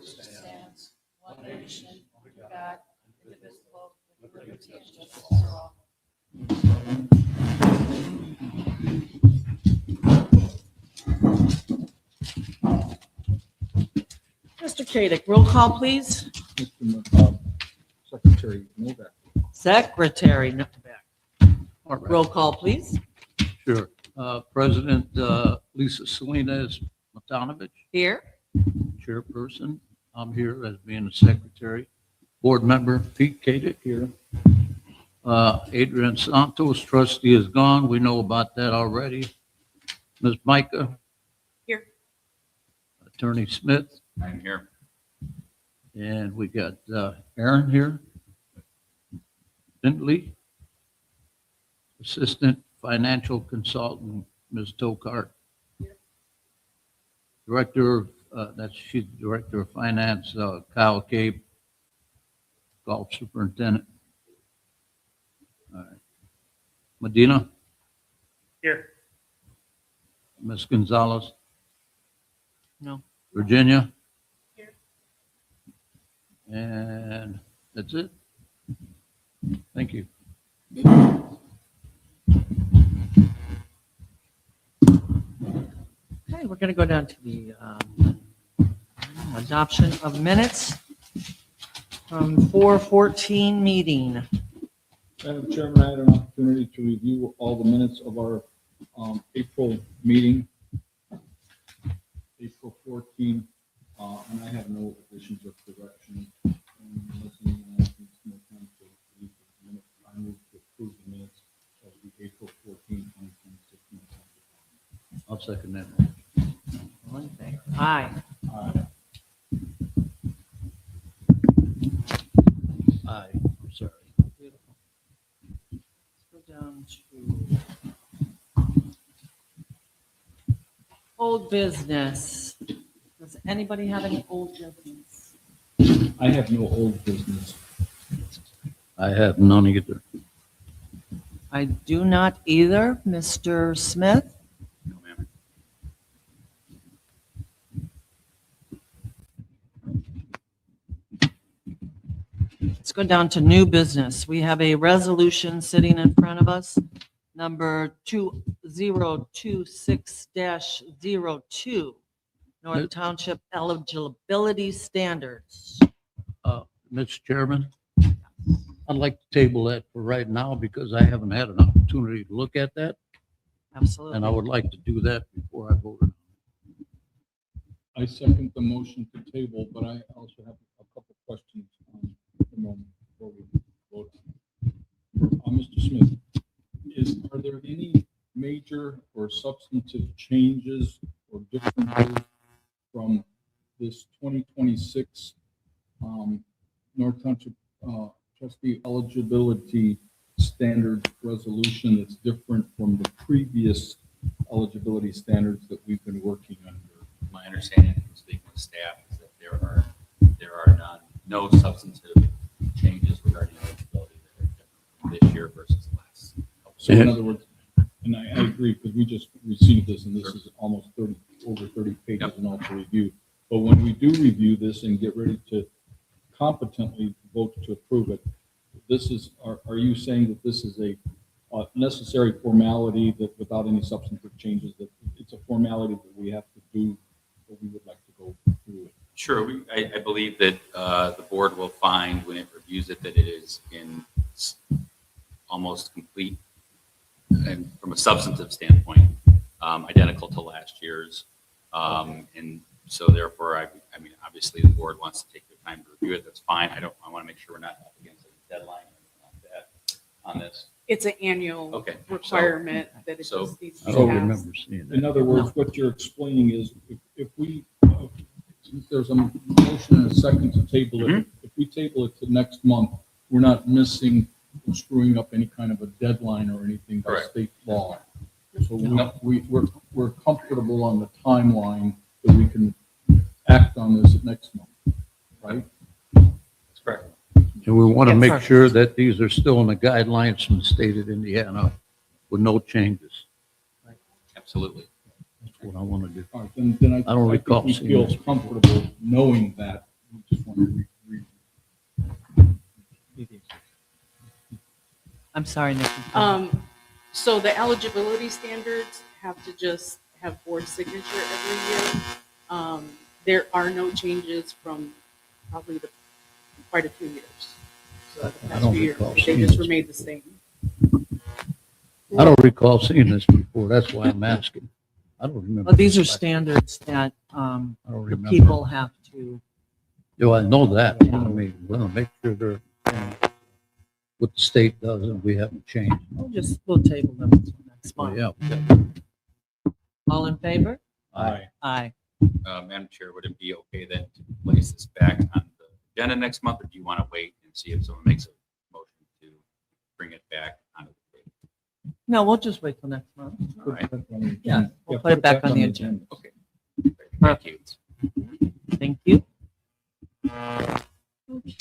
stands, one nation, under God, indivisible, with liberty and justice for all. Mr. Kadick, roll call, please. Mr. Secretary Novak. Secretary Novak. All right. Roll call, please. Sure. President Lisa Salinas Matanovich, Here. chairperson. I'm here as being the secretary. Board member Pete Kadick here. Adrian Santos, trustee, is gone. We know about that already. Ms. Micah. Here. Attorney Smith. I'm here. And we got Aaron here. Bentley. Assistant Financial Consultant, Ms. Tokart. Director, she's Director of Finance, Kyle Cape, Golf Superintendent. All right. Medina. Here. Ms. Gonzalez. No. Virginia. Here. And that's it. Thank you. Okay, we're going to go down to the adoption of minutes from 4/14 meeting. Madam Chairman, I had an opportunity to review all the minutes of our April meeting, April 14, and I have no additions or corrections. Unless anyone else needs more time to read the minutes, I move to approve the minutes of the April 14, 2026 minutes. I'll second that. All in favor? Aye. Aye. I'm sorry. Let's go down to old business. Does anybody have any old business? I have no old business. I have none either. I do not either. Mr. Smith? No, ma'am. Let's go down to new business. We have a resolution sitting in front of us, number 2026-02, North Township eligibility standards. Mr. Chairman, I'd like to table that for right now because I haven't had an opportunity to look at that, Absolutely. and I would like to do that before I vote. I second the motion to table, but I also have a couple questions at the moment before we vote. Mr. Smith, are there any major or substantive changes or differences from this 2026 North Township trustee eligibility standard resolution that's different from the previous eligibility standards that we've been working under? My understanding from speaking with staff is that there are no substantive changes regarding eligibility that are different this year versus last. So in other words, and I agree, because we just received this, and this is almost over 30 pages Yep. and all to review. But when we do review this and get ready to competently vote to approve it, are you saying that this is a necessary formality that without any substantive changes, that it's a formality that we have to do, but we would like to go through it? Sure, I believe that the board will find when it reviews it that it is in almost complete, and from a substantive standpoint, identical to last year's. And so therefore, I mean, obviously the board wants to take their time to review it. That's fine. I want to make sure we're not up against a deadline or anything like that on this. It's an annual Okay, requirement that it so- just needs to I be don't passed. remember seeing In that. other words, what you're explaining is if we, since there's a motion and a second to table it, if we table it to next month, we're not missing or screwing up any kind of a deadline or anything by Correct. state law. So No. we're comfortable on the timeline that we can act on this next month, right? That's correct. And we want to Yeah, make perfect. sure that these are still in the guidelines from the state of Indiana with no changes. Absolutely. That's what I want to do. All right, then I don't think recall we seeing feel this. comfortable knowing that Just want to read. I'm sorry, Nikki. So the eligibility standards have to just have board signature every year. There are no changes from probably quite a few years. So the I past don't few years, recall they seeing just this. remained the same. I don't recall seeing this before. That's why I'm asking. I don't remember. Well, these are this last- standards that I don't the remember. people have to, Yeah, I know that. Yeah. I mean, we'll make sure they're what the state does and we haven't changed. we'll table them until next Oh, month. yeah. Okay. All in favor? Aye. Aye. Madam Chair, would it be okay then to place this back on the agenda next month, or do you want to wait and see if someone makes a motion to bring it back onto the table? No, we'll just wait till next month. All right, Yeah, we'll put it back on the agenda. okay. Thank you. Thank you. Okay.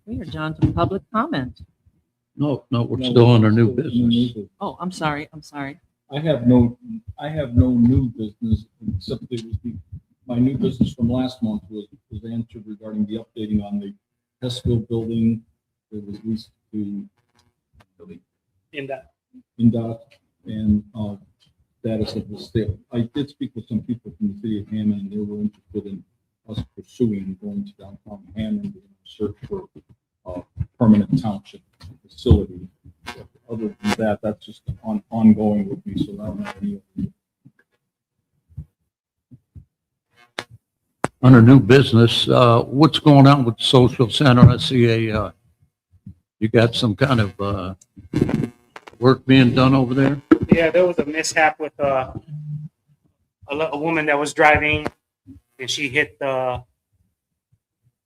We are down to public comment. No, we're still under new business. Oh, I'm sorry. I have no new business, except it was my new business from last month was answered regarding the updating on the Hessville building that was leased to INDOT and status of the sale. I did speak with some people from the city of Hammond, and they were interested in us pursuing going to downtown Hammond and search for a permanent township facility. Other than that, that's just ongoing with me, so I don't have any. Under new business, what's going on with the social center? I see you got some kind of work being done over there? Yeah, there was a mishap with a woman that was driving, and she hit the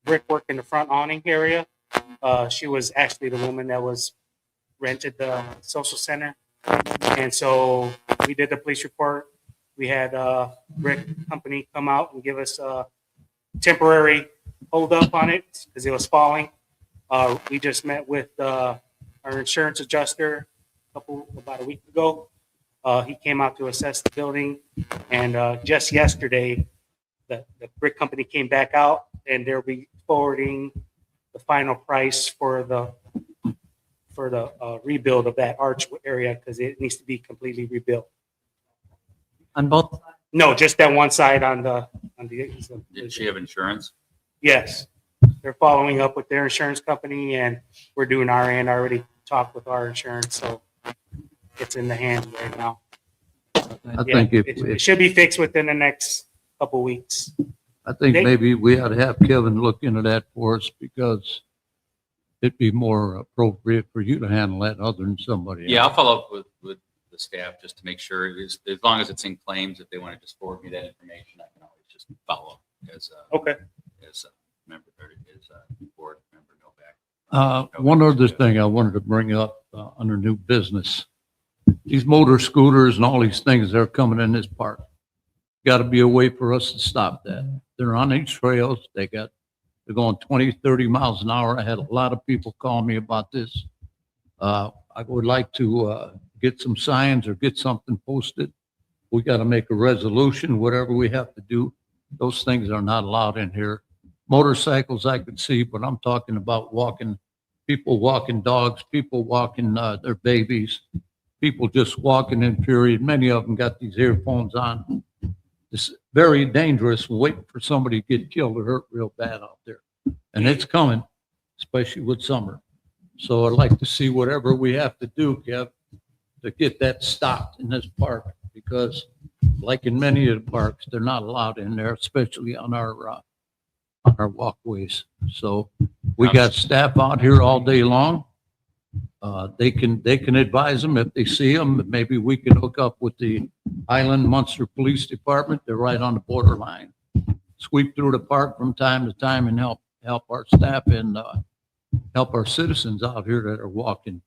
brickwork in the front awning area. She was actually the woman that was rented the social center, and so we did the police report. We had a brick company come out and give us a temporary hold up on it because it was falling. We just met with our insurance adjuster about a week ago. He came out to assess the building, and just yesterday, the brick company came back out, and they'll be forwarding the final price for the rebuild of that arch area because it needs to be completely rebuilt. On both, No, just that one side on the. Did she have insurance? Yes, they're following up with their insurance company, and we're doing our end. I already talked with our insurance, so it's in the hands right now. I Yeah, think it should be fixed within the next couple weeks. I think maybe we ought to have Kevin look into that for us because it'd be more appropriate for you to handle that other than somebody else. Yeah, I'll follow up with the staff just to make sure it is, as long as it's in claims, if they want to just forward me that information, I can always just follow up as Okay. as a member, or as a board member Novak. One other thing I wanted to bring up under new business. These motor scooters and all these things that are coming in this park. Got to be a way for us to stop that. They're on these trails. They're going 20, 30 miles an hour. I had a lot of people call me about this. I would like to get some signs or get something posted. We got to make a resolution, whatever we have to do. Those things are not allowed in here. Motorcycles I could see, but I'm talking about people walking dogs, people walking their babies, people just walking in period. Many of them got these earphones on. It's very dangerous, waiting for somebody to get killed or hurt real bad out there. And it's coming, especially with summer. So I'd like to see whatever we have to do, Kev, to get that stopped in this park, because like in many of the parks, they're not allowed in there, especially on our walkways. So we got staff out here all day long. They can advise them if they see them. Maybe we can hook up with the Highland Munster Police Department. They're right on the borderline. Sweep through the park from time to time and help our staff and help our citizens out here that are walking.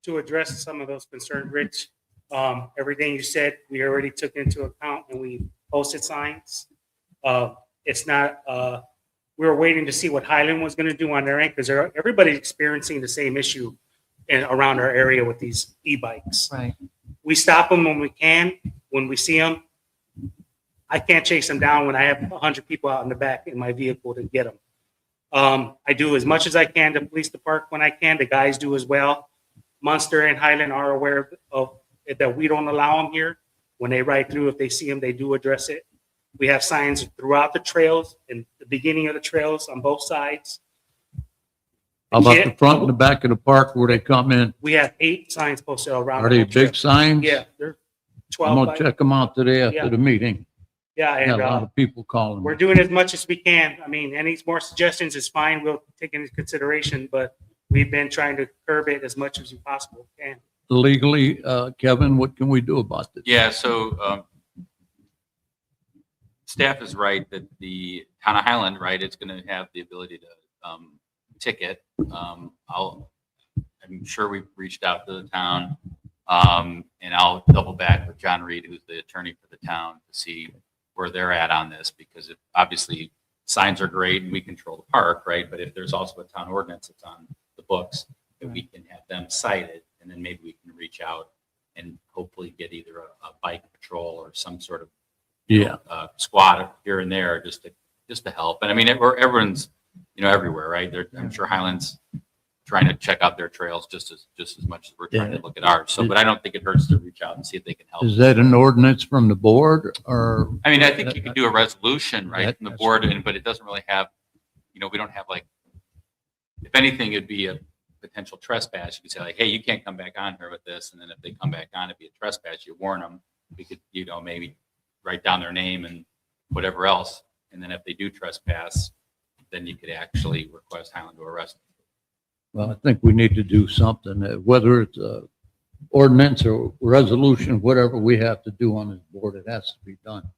To address some of those concerns, Rich, everything you said, we already took into account and we posted signs. It's not, we were waiting to see what Highland was going to do on their end because everybody's experiencing the same issue around our area with these e-bikes. right. We stop them when we can, when we see them. I can't chase them down when I have 100 people out in the back in my vehicle to get them. I do as much as I can to police the park when I can. The guys do as well. Munster and Highland are aware of that we don't allow them here. When they ride through, if they see them, they do address it. We have signs throughout the trails and the beginning of the trails on both sides. How about the front and the back of the park where they come in? We have 8 signs posted around. Are the they whole trail. big signs? Yeah, they're I'm 12. gonna check them out today Yeah. after the meeting. Yeah, Got and a lot of people calling. we're doing as much as we can. I mean, any more suggestions is fine. We'll take into consideration, but we've been trying to curb it as much as we possibly can. Legally, Kevin, what can we do about this? Yeah, so staff is right that the town of Highland, right, it's going to have the ability to ticket. I'm sure we've reached out to the town, and I'll double back with John Reed, who's the attorney for the town, to see where they're at on this, because obviously signs are great and we control the park, right? But if there's also a town ordinance that's on the books, that we can have them cited, and then maybe we can reach out and hopefully get either a bike patrol or some sort of squad here and there just to help. And I mean, everyone's everywhere, right? I'm sure Highland's trying to check out their trails just as much as we're trying to look at ours. So, but I don't think it hurts to reach out and see if they can help. Is that an ordinance from the board or? I mean, I think you could do a resolution, right, from the That's board, fine. but it doesn't really have, we don't have like, if anything, it'd be a potential trespass. You could say like, hey, you can't come back on here with this. And then if they come back on, it'd be a trespass. You warn them. We could, maybe write down their name and whatever else. And then if they do trespass, then you could actually request Highland to arrest them. Well, I think we need to do something, whether it's a ordinance or resolution, whatever we have to do on this board, it has to be done.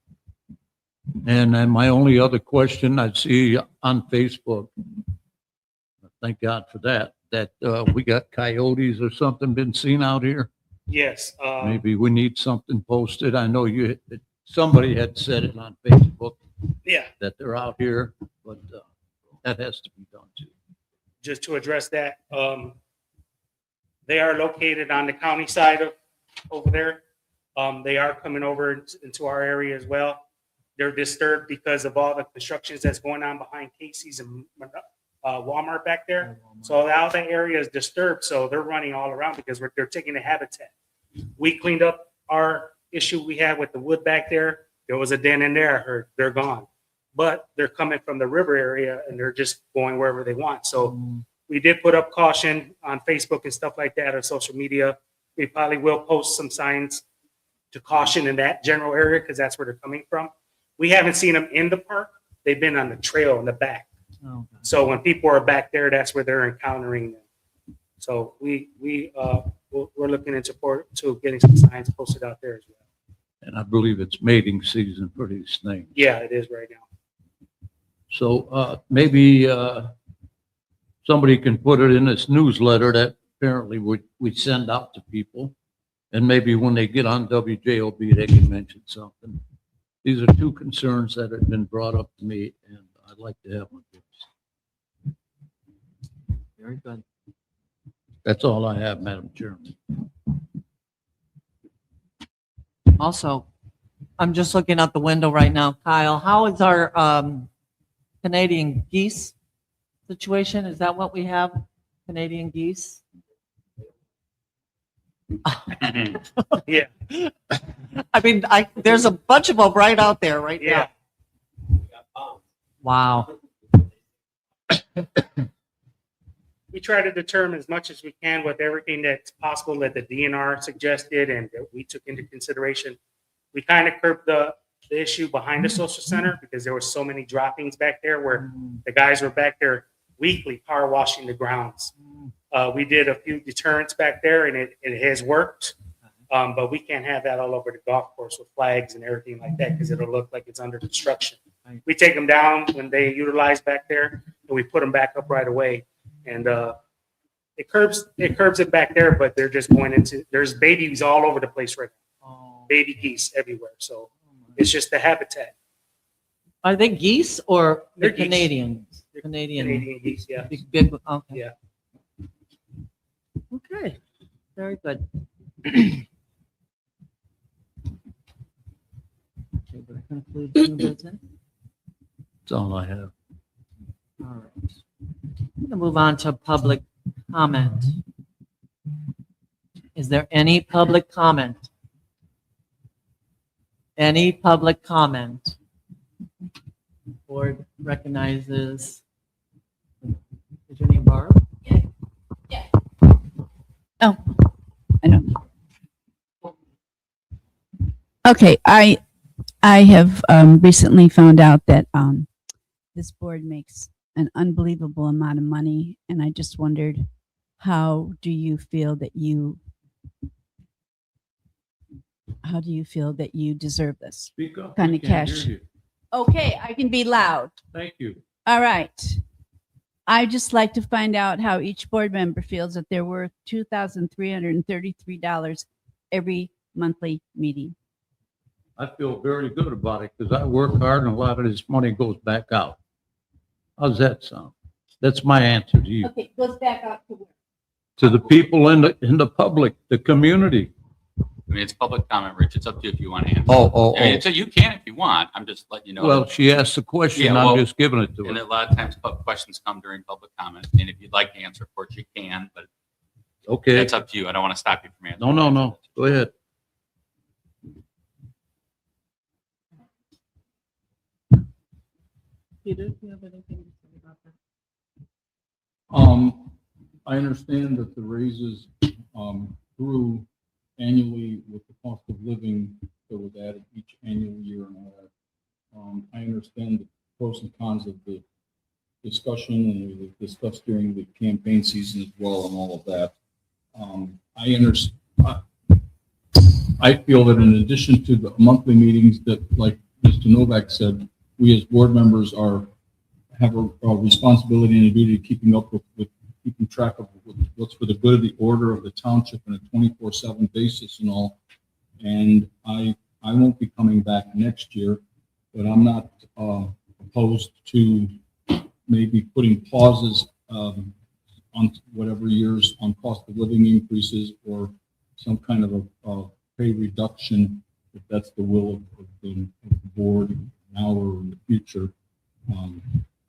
And then my only other question I see on Facebook, thank God for that we got coyotes or something been seen out here. Yes. Maybe we need something posted. I know somebody had said it on Facebook Yeah. that they're out here, but that has to be done too. Just to address that, they are located on the county side of over there. They are coming over into our area as well. They're disturbed because of all the constructions that's going on behind Casey's and Walmart back there. So now the area is disturbed. So they're running all around because they're taking the habitat. We cleaned up our issue we had with the wood back there. There was a den in there. I heard they're gone, but they're coming from the river area and they're just going wherever they want. So we did put up caution on Facebook and stuff like that, or social media. We probably will post some signs to caution in that general area because that's where they're coming from. We haven't seen them in the park. They've been on the trail in the back. Oh, So when people are back there, that's where they're encountering them. So we're looking into to getting some signs posted out there as well. And I believe it's mating season for these things. Yeah, it is right now. So maybe somebody can put it in this newsletter that apparently we send out to people. And maybe when they get on WJOB, they can mention something. These are two concerns that have been brought up to me, and I'd like to have one. very good. That's all I have, Madam Chairman. Also, I'm just looking out the window right now. Kyle, how is our Canadian geese situation? Is that what we have? Canadian geese? Yeah. I mean, there's a bunch of them right out there right Yeah. now. Wow. We try to determine as much as we can with everything that's possible that the DNR suggested and that we took into consideration. We kind of curbed the issue behind the social center because there were so many droppings back there where the guys were back there weekly power washing the grounds. We did a few deterrents back there and it has worked. But we can't have that all over the golf course with flags and everything like that because it'll look like it's under construction. Right. We take them down when they utilize back there and we put them back up right away. And it curbs it back there, but they're just going into, there's babies all over the place right now. Oh. Baby geese everywhere. So it's just the habitat. Are they geese or the They're geese. Canadians? They're Canadian. Canadian geese, yeah. Big, okay. Yeah. Okay, very good. concludes new business. That's all I have. All right. I'm gonna move on to public comment. Is there any public comment? Any public comment? Board recognizes. Is your name Barb? I don't know. Okay, I have recently found out that this board makes an unbelievable amount of money, and I just wondered, how do you feel that you deserve this? Speak up. Kinda we can't cash. hear you. Okay, I can be loud. Thank you. All right. I just like to find out how each board member feels that they're worth $2,333 every monthly meeting. I feel very good about it because I work hard and a lot of this money goes back out. How's that sound? That's my answer to you. Okay, goes back out to where? To the people in the public, the community. I mean, it's public comment, Rich. It's up to you if you want to answer. Oh. I mean, so you can if you want. I'm just letting you know. Well, she asked the question, Yeah, well, I'm just giving it to And her. a lot of times questions come during public comment. And if you'd like to answer, of course, you can, but Okay. that's up to you. I don't want to stop you from answering. No. Go ahead. Peter, do you have anything to say about that? I understand that the raises, grew annually with the cost of living that was added each annual year and all that. I understand the pros and cons of the discussion, and we discussed during the campaign season as well and all of that. I feel that in addition to the monthly meetings that, like Mr. Novak said, we as board members have a responsibility and a duty of keeping up with keeping track of what's for the good of the order of the township on a 24/7 basis and all. And I won't be coming back next year, but I'm not opposed to maybe putting pauses on whatever years on cost of living increases or some kind of a pay reduction, if that's the will of the board now or in the future.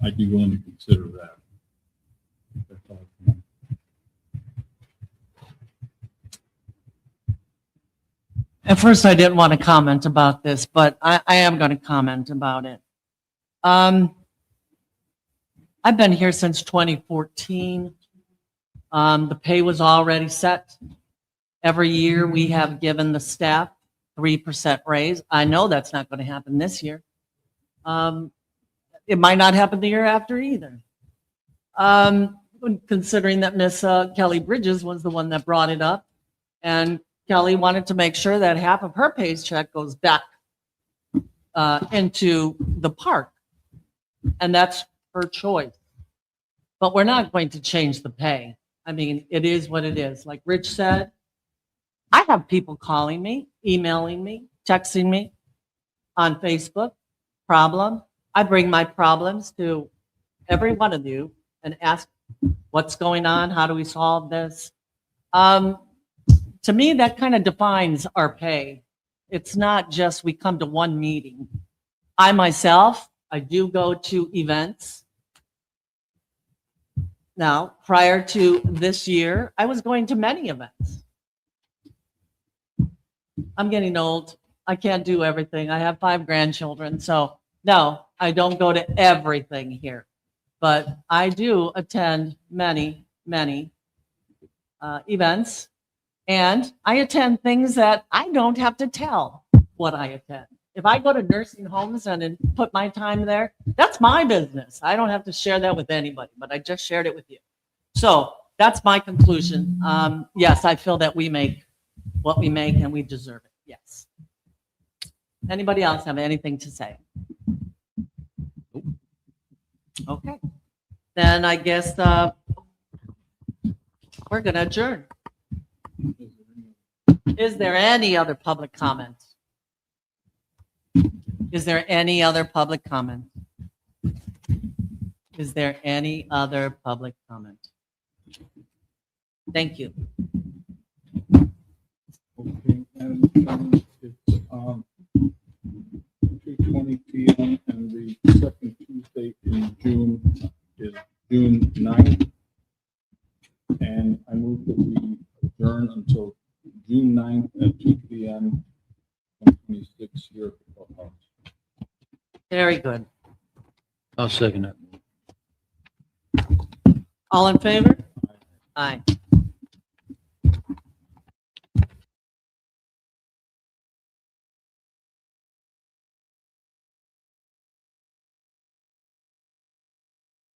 I'd be willing to consider that. That's all for me. At first, I didn't want to comment about this, but I am going to comment about it. I've been here since 2014. The pay was already set. Every year, we have given the staff 3% raise. I know that's not going to happen this year. It might not happen the year after either. Considering that Miss Kelly Bridges was the one that brought it up, and Kelly wanted to make sure that half of her paycheck goes back into the park, and that's her choice. But we're not going to change the pay. I mean, it is what it is. Like Rich said, I have people calling me, emailing me, texting me on Facebook, problem. I bring my problems to every one of you and ask what's going on, how do we solve this? To me, that kind of defines our pay. It's not just we come to one meeting. I myself, I do go to events. Now, prior to this year, I was going to many events. I'm getting old. I can't do everything. I have 5 grandchildren. So no, I don't go to everything here, but I do attend many events, and I attend things that I don't have to tell what I attend. If I go to nursing homes and put my time there, that's my business. I don't have to share that with anybody, but I just shared it with you. So that's my conclusion. Yes, I feel that we make what we make and we deserve it. Yes. Anybody else have anything to say? Okay. Then I guess we're going to adjourn. Is there any other public comment? Is there any other public comment? Is there any other public comment? Thank you. Okay, and it's 2:20. meeting is June 9th. And I move that we adjourn until June 9th at 2 p.m. 2026 here at the clubhouse. Very good. I'll second that. All in favor? Aye.